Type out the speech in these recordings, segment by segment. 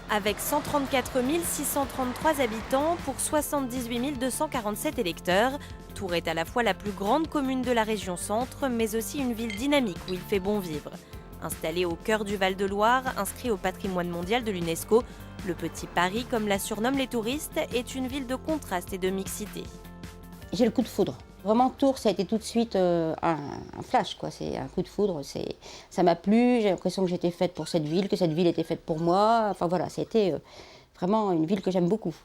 Avec 134 633 habitants pour 78 247 électeurs, Tours est à la fois la plus grande commune de la région centre, mais aussi une ville dynamique où il fait bon vivre. Installé au cœur du Val-de-Loire, inscrit au patrimoine mondial de l'UNESCO, le Petit Paris, comme la surnomment les touristes, est une ville de contraste et de mixité. J'ai le coup de foudre. Vraiment, Tours, ça a été tout de suite un flash, quoi. C'est un coup de foudre. Ça m'a plu. J'ai l'impression que j'étais faite pour cette ville, que cette ville était faite pour moi. Enfin voilà, c'était vraiment une ville que j'aime beaucoup.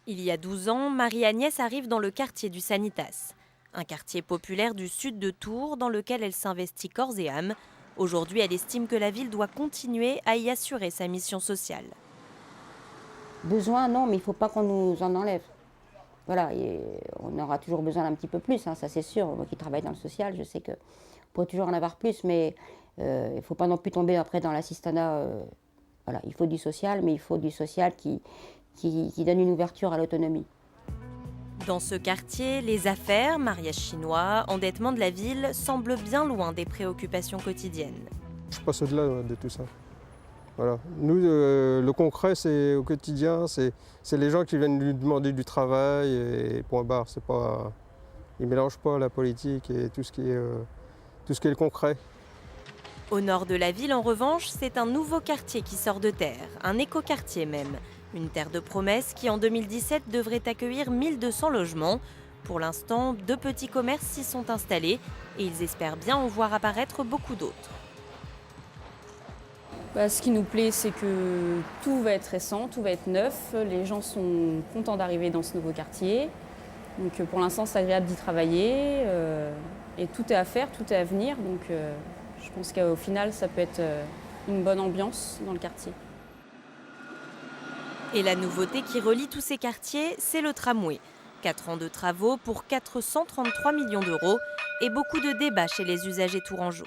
Il y a 12 ans, Marie-Agnès arrive dans le quartier du Sanitas, un quartier populaire du sud de Tours dans lequel elle s'investit corps et âme. Aujourd'hui, elle estime que la ville doit continuer à y assurer sa mission sociale. Besoin, non, mais il ne faut pas qu'on nous en enlève. Voilà, et on aura toujours besoin d'un petit peu plus, hein, ça c'est sûr. Moi qui travaille dans le social, je sais qu'on pourrait toujours en avoir plus, mais il ne faut pas non plus tomber après dans l'assistanat. Voilà, il faut du social, mais il faut du social qui donne une ouverture à l'autonomie. Dans ce quartier, les affaires, mariage chinois, endettement de la ville semblent bien loin des préoccupations quotidiennes. Je passe au-delà de tout ça. Voilà. Nous, le concret, c'est au quotidien, c'est les gens qui viennent lui demander du travail et point barre. Ils ne mélangent pas la politique et tout ce qui est le concret. Au nord de la ville, en revanche, c'est un nouveau quartier qui sort de terre, un écoquartier même. Une terre de promesses qui, en 2017, devrait accueillir 1200 logements. Pour l'instant, 2 petits commerces s'y sont installés et ils espèrent bien en voir apparaître beaucoup d'autres. Ce qui nous plaît, c'est que tout va être récent, tout va être neuf. Les gens sont contents d'arriver dans ce nouveau quartier. Donc pour l'instant, c'est agréable d'y travailler. Et tout est à faire, tout est à venir. Donc je pense qu'au final, ça peut être une bonne ambiance dans le quartier. Et la nouveauté qui relie tous ces quartiers, c'est le tramway. 4 ans de travaux pour 433 millions d'euros et beaucoup de débats chez les usagers tourangeaux.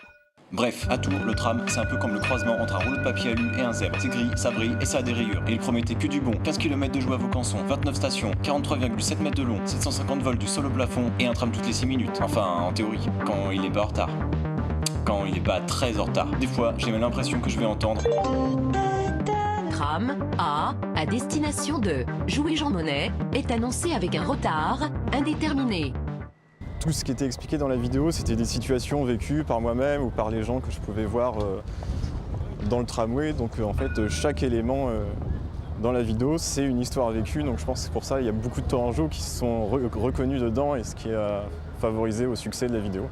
Bref, à Tours, le tram, c'est un peu comme le croisement entre un rouleau de papier alu et un zèbre. C'est gris, ça brille et ça a des rayures. Et il promettait que du bon. 15 km de jouets à Vaucanson, 29 stations, 43,7 mètres de long, 750 volts du sol au plafond et un tram toutes les 6 minutes. Enfin, en théorie, quand il n'est pas en retard. Quand il n'est pas très en retard. Des fois, j'ai même l'impression que je vais entendre... Tram A à destination de Jouer Jean Monnet est annoncé avec un retard indéterminé. Tout ce qui était expliqué dans la vidéo, c'était des situations vécues par moi-même ou par les gens que je pouvais voir dans le tramway. Donc en fait, chaque élément dans la vidéo, c'est une histoire vécue. Donc je pense que c'est pour ça qu'il y a beaucoup de Tourangeaux qui se sont reconnus dedans et ce qui a favorisé au succès de la vidéo.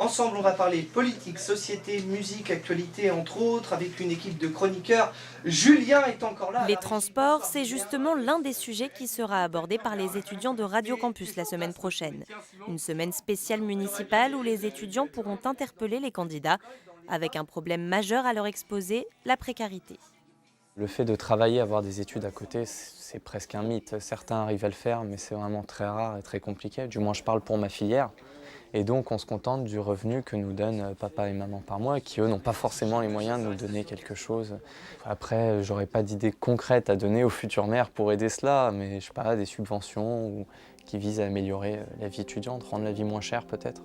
Ensemble, on va parler politique, société, musique, actualité, entre autres, avec une équipe de chroniqueurs. Julien est encore là. Les transports, c'est justement l'un des sujets qui sera abordé par les étudiants de Radio Campus la semaine prochaine. Une semaine spéciale municipale où les étudiants pourront interpeller les candidats avec un problème majeur à leur exposer, la précarité. Le fait de travailler, avoir des études à côté, c'est presque un mythe. Certains arrivent à le faire, mais c'est vraiment très rare et très compliqué. Du moins, je parle pour ma filière. Et donc, on se contente du revenu que nous donnent papa et maman par mois, qui, eux, n'ont pas forcément les moyens de nous donner quelque chose. Après, j'aurais pas d'idée concrète à donner aux futures mères pour aider cela, mais je sais pas, des subventions qui visent à améliorer la vie étudiante, rendre la vie moins chère peut-être.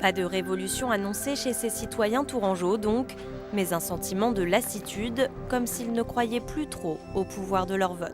Pas de révolution annoncée chez ces citoyens tourangeaux donc, mais un sentiment de lassitude, comme s'ils ne croyaient plus trop au pouvoir de leur vote.